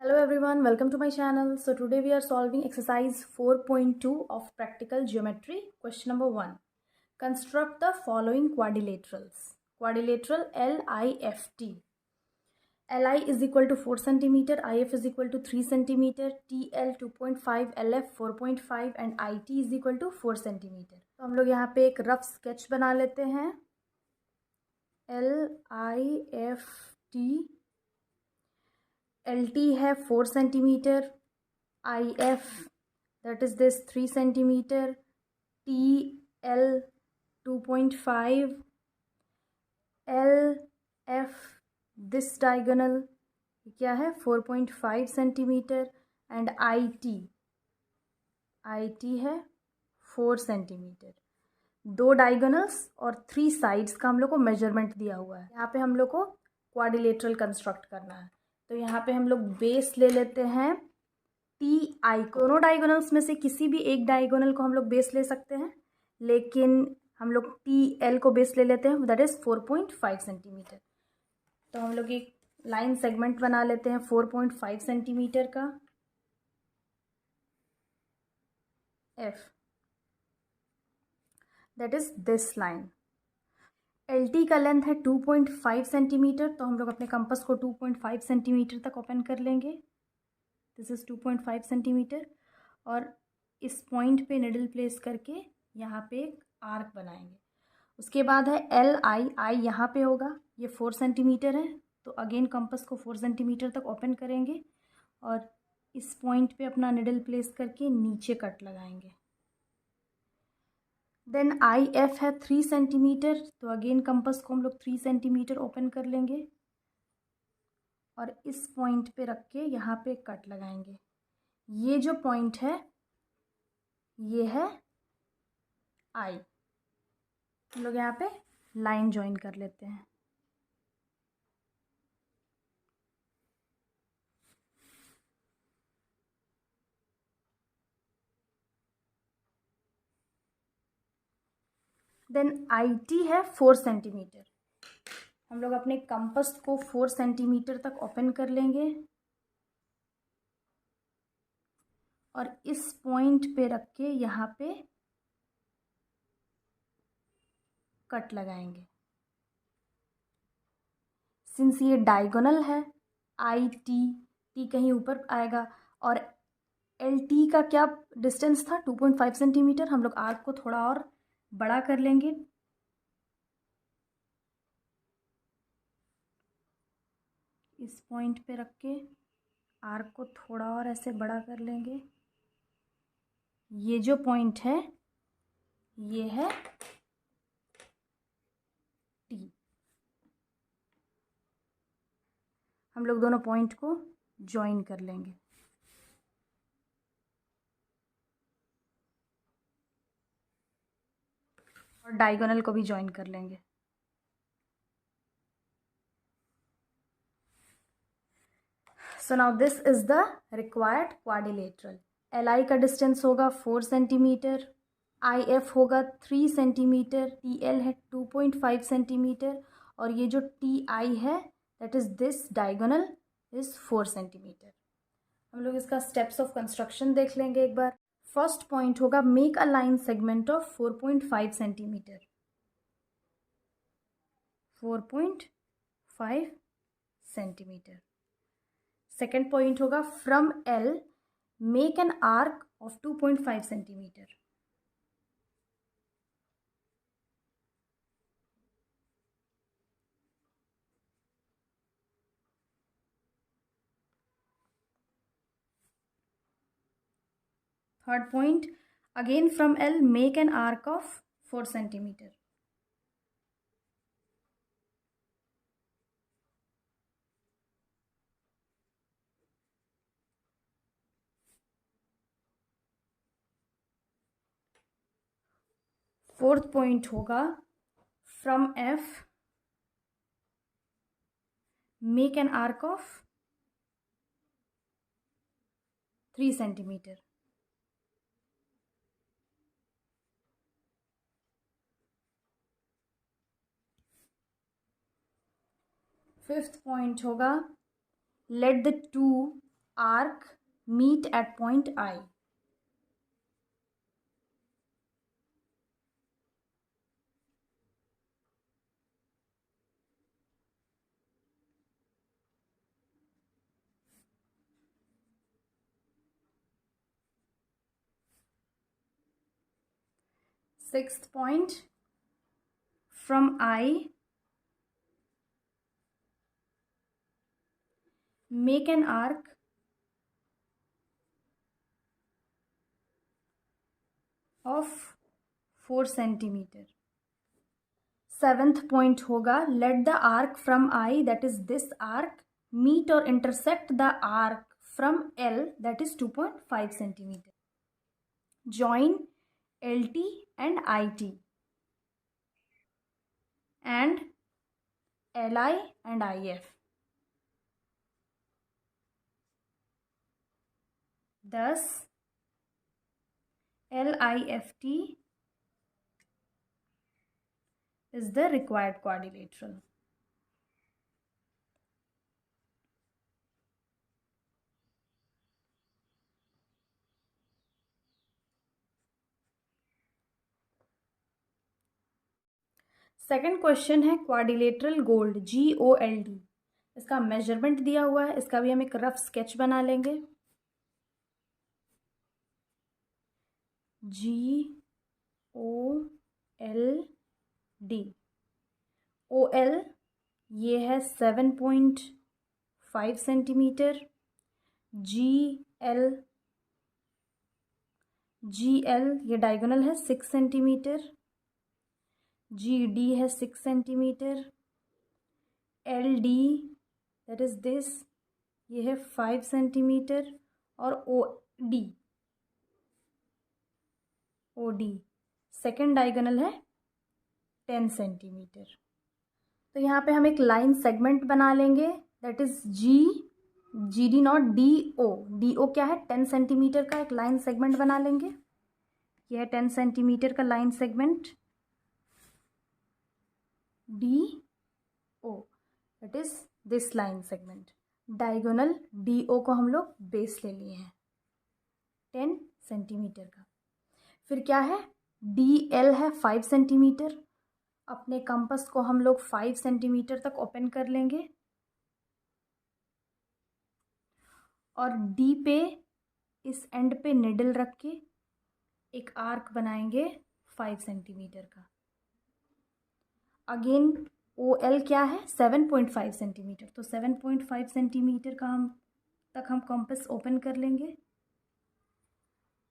Hello everyone, welcome to my channel. So today we are solving exercise 4.2 of practical geometry. Question number 1. Construct the following quadrilaterals. Quadrilateral LIFT. Li is equal to 4 cm, IF is equal to 3 cm, TL 2.5, LF 4.5 and IT is equal to 4 cm. तो हम लोग यहाँ पे एक rough sketch बना लेते हैं. LIFT. LT है 4 centimetre, IF that is this 3 centimetre, TL 2.5, LF this diagonal क्या है 4.5 सेंटीमीटर एंड IT है 4 सेंटीमीटर. दो डायगोनल्स और 3 साइड्स का हम लोग को मेजरमेंट दिया हुआ है. यहाँ पे हम लोग को क्वाड्रिलेटरल कंस्ट्रक्ट करना है. तो यहाँ पे हम लोग बेस ले लेते हैं TI को. दोनों डायगोनल्स में से किसी भी एक डायगोनल को हम लोग बेस ले सकते हैं, लेकिन हम लोग TL को बेस ले लेते हैं, दैट इज 4.5 सेंटीमीटर. तो हम लोग एक लाइन सेगमेंट बना लेते हैं 4.5 सेंटीमीटर का. F that is this line. LT का लेंथ है 2.5 सेंटीमीटर. तो हम लोग अपने कंपास को 2.5 सेंटीमीटर तक ओपन कर लेंगे. This is 2.5 centimetre. और इस पॉइंट पे निडल प्लेस करके यहाँ पे एक आर्क बनाएंगे. उसके बाद है LI यहाँ पे होगा. ये 4 सेंटीमीटर है, तो अगेन कंपास को 4 सेंटीमीटर तक ओपन करेंगे और इस पॉइंट पे अपना निडल प्लेस करके नीचे कट लगाएंगे. देन IF है 3 सेंटीमीटर, तो अगेन कंपास को हम लोग 3 सेंटीमीटर ओपन कर लेंगे और इस पॉइंट पे रख के यहाँ पे कट लगाएंगे. ये जो पॉइंट है ये है I. हम लोग यहाँ पे लाइन ज्वाइन कर लेते हैं. देन IT है 4 सेंटीमीटर. हम लोग अपने कंपास को 4 सेंटीमीटर तक ओपन कर लेंगे और इस पॉइंट पे रख के यहाँ पे कट लगाएंगे. सिंस ये डायगोनल है, टी कहीं ऊपर आएगा और LT का क्या डिस्टेंस था 2.5 सेंटीमीटर. हम लोग आर्क को थोड़ा और बड़ा कर लेंगे. इस पॉइंट पे रख के आर्क को थोड़ा और ऐसे बड़ा कर लेंगे. ये जो पॉइंट है ये है T. हम लोग दोनों पॉइंट को ज्वाइन कर लेंगे. और डायगोनल को भी ज्वाइन कर लेंगे. So now this is the required quadrilateral. LI का डिस्टेंस होगा 4 सेंटीमीटर, IF होगा 3 सेंटीमीटर, TL है 2.5 सेंटीमीटर और ये जो TI है that is this diagonal is 4 centimetre. हम लोग इसका स्टेप्स ऑफ कंस्ट्रक्शन देख लेंगे एक बार. फर्स्ट पॉइंट होगा make a line segment of 4.5 centimetre. 4.5 centimetre. Second point होगा from L make an arc of 2.5 centimetre. Third point again from L make an arc of 4 centimetre. Fourth point होगा from F make an arc of 3 centimetre. Fifth point होगा late the to arc meet at point I. Sixth point, from I, make an arc of 4 centimeter. Seventh point होगा, let the arc from I, that is this arc, meet or intersect the arc from L, that is 2.5 centimeter. Join LT and IT and LI and IF. Thus, LIFT is the required quadrilateral. Second question है quadrilateral gold GOLD. इसका measurement दिया हुआ है, इसका भी हम एक rough sketch बना लेंगे. GOLD. OL ये है 7.5 सेंटीमीटर. GL ये डायगोनल है 6 सेंटीमीटर. GD है 6 centimetre. LD that is this, ये है 5 सेंटीमीटर. और OD सेकेंड डायगोनल है 10 सेंटीमीटर. तो यहाँ पे हम एक लाइन सेगमेंट बना लेंगे, that is GD not DO क्या है 10 सेंटीमीटर का एक लाइन सेगमेंट बना लेंगे. यह है 10 सेंटीमीटर का line segment DO, that is this line segment. Diagonal DO को हम लोग बेस ले लिए हैं 10 सेंटीमीटर का. फिर क्या है, DL है 5 सेंटीमीटर. अपने कंपास को हम लोग 5 सेंटीमीटर तक ओपन कर लेंगे और D पे इस एंड पे निडल रख के एक आर्क बनाएंगे 5 सेंटीमीटर का. अगेन OL क्या है 7.5 सेंटीमीटर. तो 7.5 सेंटीमीटर का हम कंपास ओपन कर लेंगे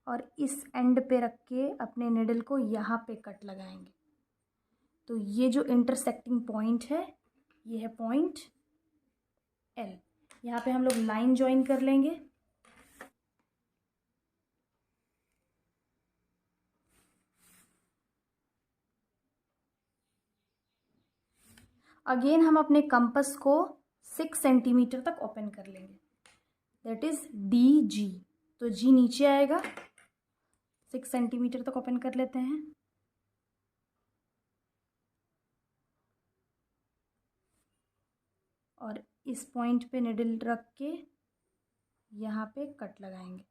और इस एंड पे रख के अपने निडल को यहाँ पे कट लगाएंगे. तो ये जो इंटरसेक्टिंग पॉइंट है ये है पॉइंट L. यहाँ पे हम लोग लाइन ज्वाइन कर लेंगे. अगेन हम अपने कंपास को 6 सेंटीमीटर तक ओपन कर लेंगे, दैट इज DG. तो G नीचे आएगा, 6 सेंटीमीटर तक ओपन कर लेते हैं. और इस पॉइंट पे निडल रख के यहाँ पे कट लगाएंगे.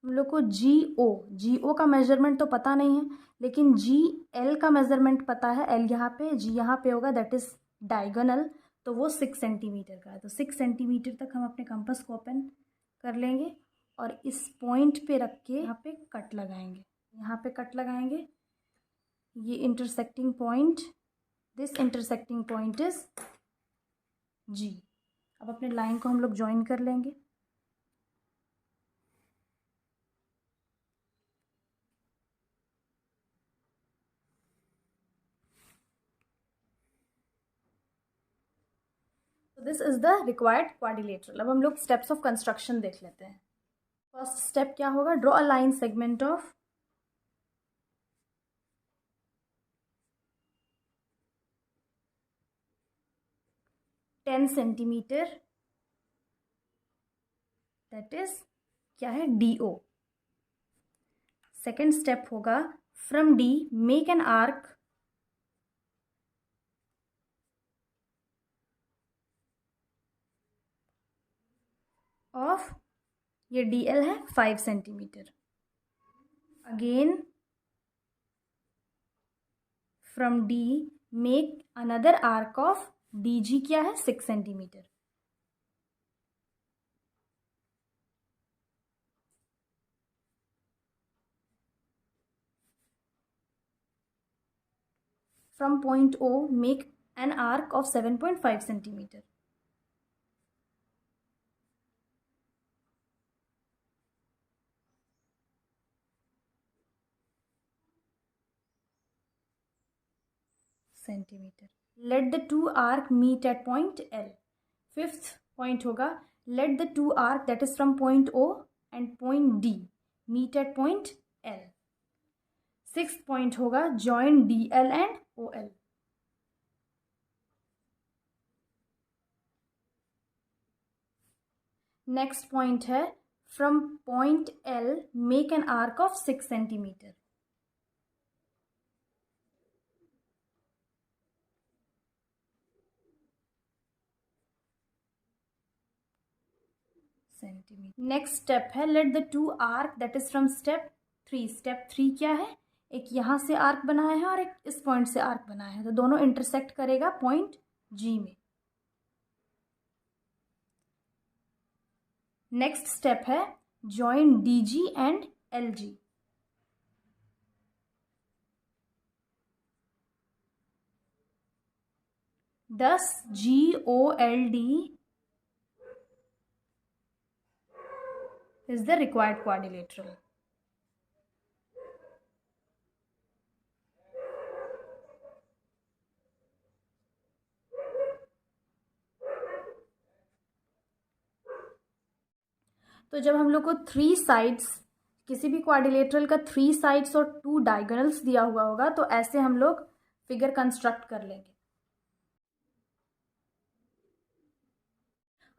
हम लोग को GO का मेजरमेंट तो पता नहीं है, लेकिन GL का मेजरमेंट पता है. L यहाँ पे, G यहाँ पे होगा, दैट इज डायगोनल. तो वो 6 सेंटीमीटर का है. तो 6 सेंटीमीटर तक हम अपने कंपास को ओपन कर लेंगे और इस पॉइंट पे रख के यहाँ पे कट लगाएंगे. यहाँ पे कट लगाएंगे. ये intersecting point, this intersecting point is G. अब अपने लाइन को हम लोग ज्वाइन कर लेंगे. This is the required quadrilateral. अब हम लोग स्टेप्स ऑफ कंस्ट्रक्शन देख लेते हैं. फर्स्ट स्टेप क्या होगा, draw a line segment of 10 centimetre, that is क्या है DO. सेकेंड स्टेप होगा, from D make an arc of, ये डी एल है 5 centimetre. Again from D make another arc of D G, क्या है 6 centimetre. From point O, make an arc of 7.5 centimeter. Centimeter. Let the two arc meet at point L. Fifth point होगा, let the two arc that is from point O and point D meet at point L. Sixth point होगा, join DL and OL. Next point है, from point L make an arc of 6 centimetre. Next step है, let the two arc that is from step 3। Step 3 क्या है, एक यहाँ से arc बनाया है और एक इस पॉइंट से आर्क बनाया है, तो दोनों इंटरसेक्ट करेगा पॉइंट G में। नेक्स्ट स्टेप है, join DG and LG। Thus GOLD is the required quadrilateral. तो जब हम लोग को 3 साइड्स, किसी भी क्वाड्रिलेटरल का 3 साइड्स और 2 डायगोनल्स दिया हुआ होगा, तो ऐसे हम लोग फिगर कंस्ट्रक्ट कर लेंगे।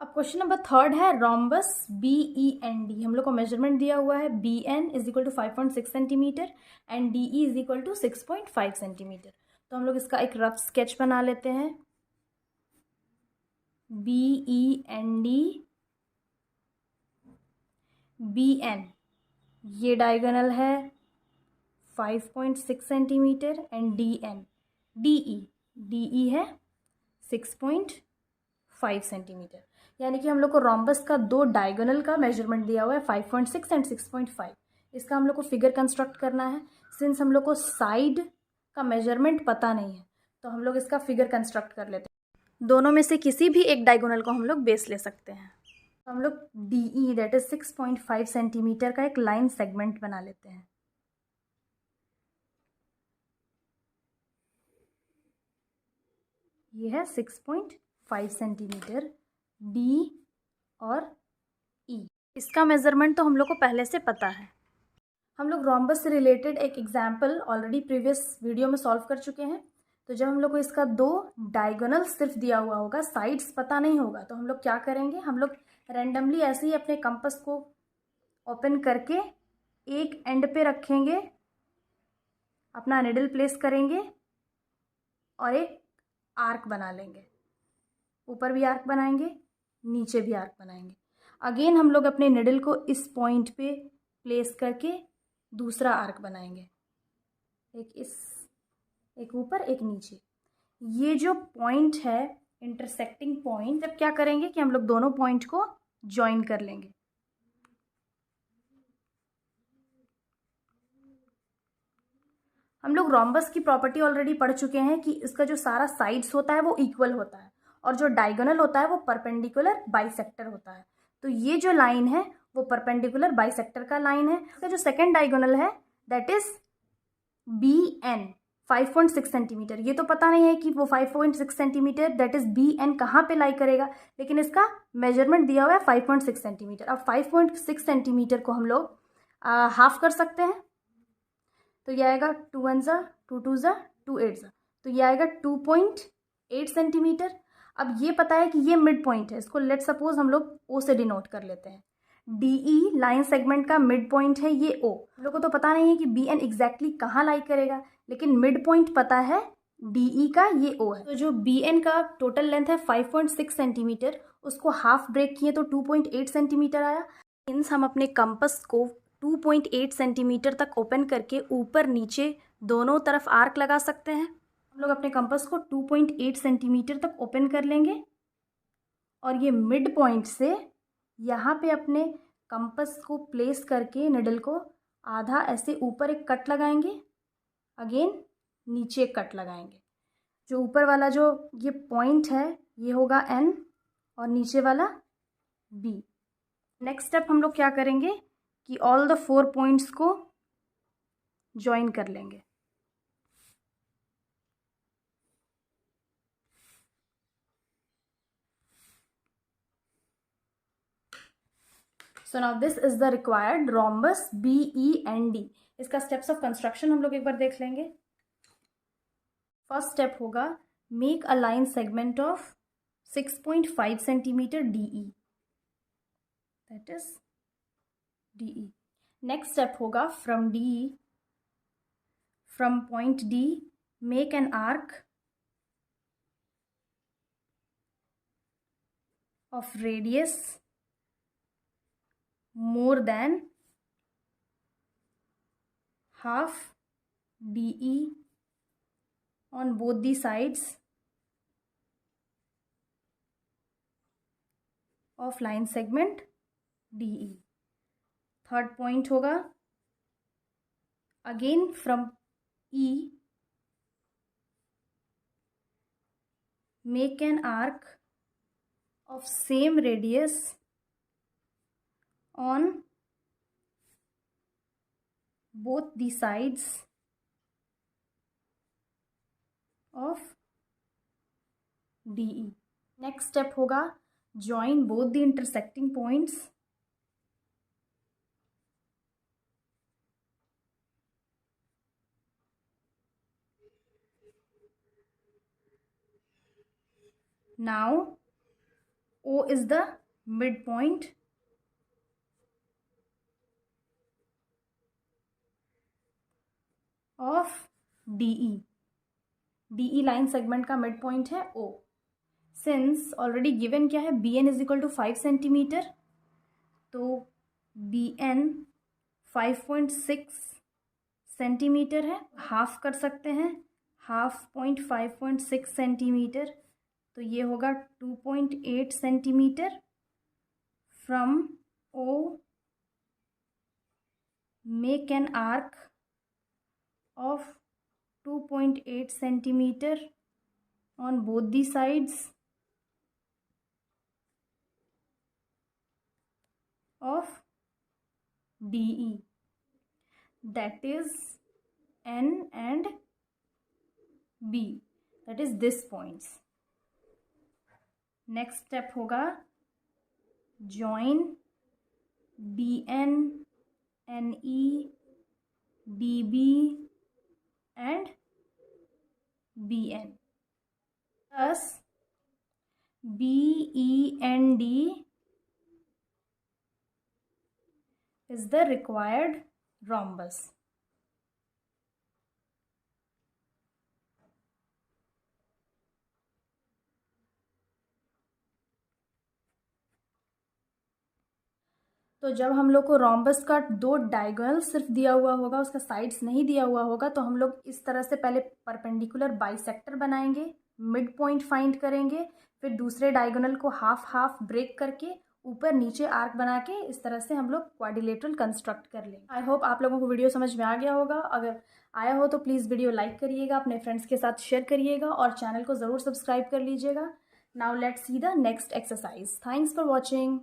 अब क्वेश्चन नंबर 3 है, रोम्बस BEND। हम लोग को मेजरमेंट दिया हुआ है, BN is equal to 5.6 centimetre and DE is equal to 6.5 centimetre. तो हम लोग इसका एक रफ स्केच बना लेते हैं। BEND, BN ये डायगोनल है 5.6 सेंटीमीटर एंड DE है 6.5 सेंटीमीटर। यानी कि हम लोग को रोम्बस का 2 डायगोनल का मेजरमेंट दिया हुआ है 5.6 एंड 6.5। इसका हम लोग को फिगर कंस्ट्रक्ट करना है। सिंस हम लोग को साइड का मेजरमेंट पता नहीं है, तो हम लोग इसका फिगर कंस्ट्रक्ट कर लेते हैं। दोनों में से किसी भी एक डायगोनल को हम लोग बेस ले सकते हैं। तो हम लोग DE दैट इज 6.5 सेंटीमीटर का एक लाइन सेगमेंट बना लेते हैं। ये है 6.5 सेंटीमीटर D और E। इसका मेजरमेंट तो हम लोग को पहले से पता है। हम लोग रोम्बस से रिलेटेड एक एग्जाम्पल ऑलरेडी प्रीवियस वीडियो में सॉल्व कर चुके हैं। तो जब हम लोग को इसका 2 डायगोनल सिर्फ दिया हुआ होगा, साइड्स पता नहीं होगा, तो हम लोग क्या करेंगे, हम लोग रैंडमली ऐसे ही अपने कंपास को ओपन करके एक एंड पे रखेंगे, अपना निडल प्लेस करेंगे और एक आर्क बना लेंगे। ऊपर भी आर्क बनाएंगे, नीचे भी आर्क बनाएंगे। अगेन हम लोग अपने निडल को इस पॉइंट पे प्लेस करके दूसरा आर्क बनाएंगे, एक ऊपर एक नीचे। ये जो पॉइंट है इंटरसेक्टिंग पॉइंट, जब क्या करेंगे कि हम लोग दोनों पॉइंट को ज्वाइन कर लेंगे। हम लोग रोम्बस की प्रॉपर्टी ऑलरेडी पढ़ चुके हैं कि इसका जो सारा साइड्स होता है वो इक्वल होता है और जो डायगोनल होता है वो परपेंडिकुलर बाइसेक्टर होता है। तो ये जो लाइन है वो परपेंडिकुलर बाइसेक्टर का लाइन है। इसका जो सेकेंड डायगोनल है दैट इज BN 5.6 सेंटीमीटर। ये तो पता नहीं है कि वो 5.6 सेंटीमीटर दैट इज BN कहाँ पे लाई करेगा, लेकिन इसका मेजरमेंट दिया हुआ है 5.6 सेंटीमीटर। अब 5.6 सेंटीमीटर को हम लोग हाफ कर सकते हैं, तो ये आएगा 2 1 ज़ा 2 2 ज़ा 2 8 ज़ा, तो ये आएगा 2.8 सेंटीमीटर। अब ये पता है कि ये मिड पॉइंट है, इसको लेट सपोज हम लोग O से डिनोट कर लेते हैं। DE लाइन सेगमेंट का मिड पॉइंट है ये O। हम लोग को तो पता नहीं है कि BN एग्जैक्टली कहाँ लाई करेगा, लेकिन मिड पॉइंट पता है DE का ये O है। तो जो BN का टोटल लेंथ है 5.6 सेंटीमीटर, उसको हाफ ब्रेक किए तो 2.8 सेंटीमीटर आया। मीन्स हम अपने कंपस को 2.8 सेंटीमीटर तक ओपन करके ऊपर नीचे दोनों तरफ आर्क लगा सकते हैं। हम लोग अपने कंपस को 2.8 सेंटीमीटर तक ओपन कर लेंगे और ये मिड पॉइंट से यहाँ पे अपने कंपस को प्लेस करके निडल को आधा ऐसे ऊपर एक कट लगाएंगे, अगेन नीचे एक कट लगाएंगे। जो ऊपर वाला जो ये पॉइंट है ये होगा N और नीचे वाला B। नेक्स्ट स्टेप हम लोग क्या करेंगे कि ऑल द 4 पॉइंट्स को ज्वाइन कर लेंगे। So now this is the required rhombus BEND। इसका स्टेप्स ऑफ कंस्ट्रक्शन हम लोग एक बार देख लेंगे। फर्स्ट स्टेप होगा make a line segment of 6.5 centimetre DE, that is DE। Next step होगा from point D make an arc of radius more than half DE on both the sides of line segment DE। Third point होगा again from E make an arc of same radius on both the sides of DE। Next step होगा join both the intersecting points now O is the midpoint of DE line segment का midpoint है O। Since already given क्या है BN is equal to 5 centimetre, तो BN 5.6 centimetre है, half कर सकते हैं, हाफ पॉइंट 5.6 सेंटीमीटर, तो ये होगा 2.8 centimetre. From O make an arc of 2.8 centimeter on both the sides of DE, that is N and B, that is this points। next step होगा join DN, NE, DB and BN, thus BEND is the required rhombus। तो जब हम लोग को rhombus का 2 diagonal सिर्फ दिया हुआ होगा, उसका साइड्स नहीं दिया हुआ होगा, तो हम लोग इस तरह से पहले परपेंडिकुलर बाइसेक्टर बनाएंगे, मिड पॉइंट फाइंड करेंगे, फिर दूसरे डायगोनल को हाफ हाफ ब्रेक करके ऊपर नीचे आर्क बना के इस तरह से हम लोग क्वाड्रिलेटरल कंस्ट्रक्ट कर लेंगे। आई होप आप लोगों को वीडियो समझ में आ गया होगा। अगर आया हो तो प्लीज़ वीडियो लाइक करिएगा, अपने फ्रेंड्स के साथ शेयर करिएगा और चैनल को ज़रूर सब्सक्राइब कर लीजिएगा। Now let's see the next exercise. Thanks for watching.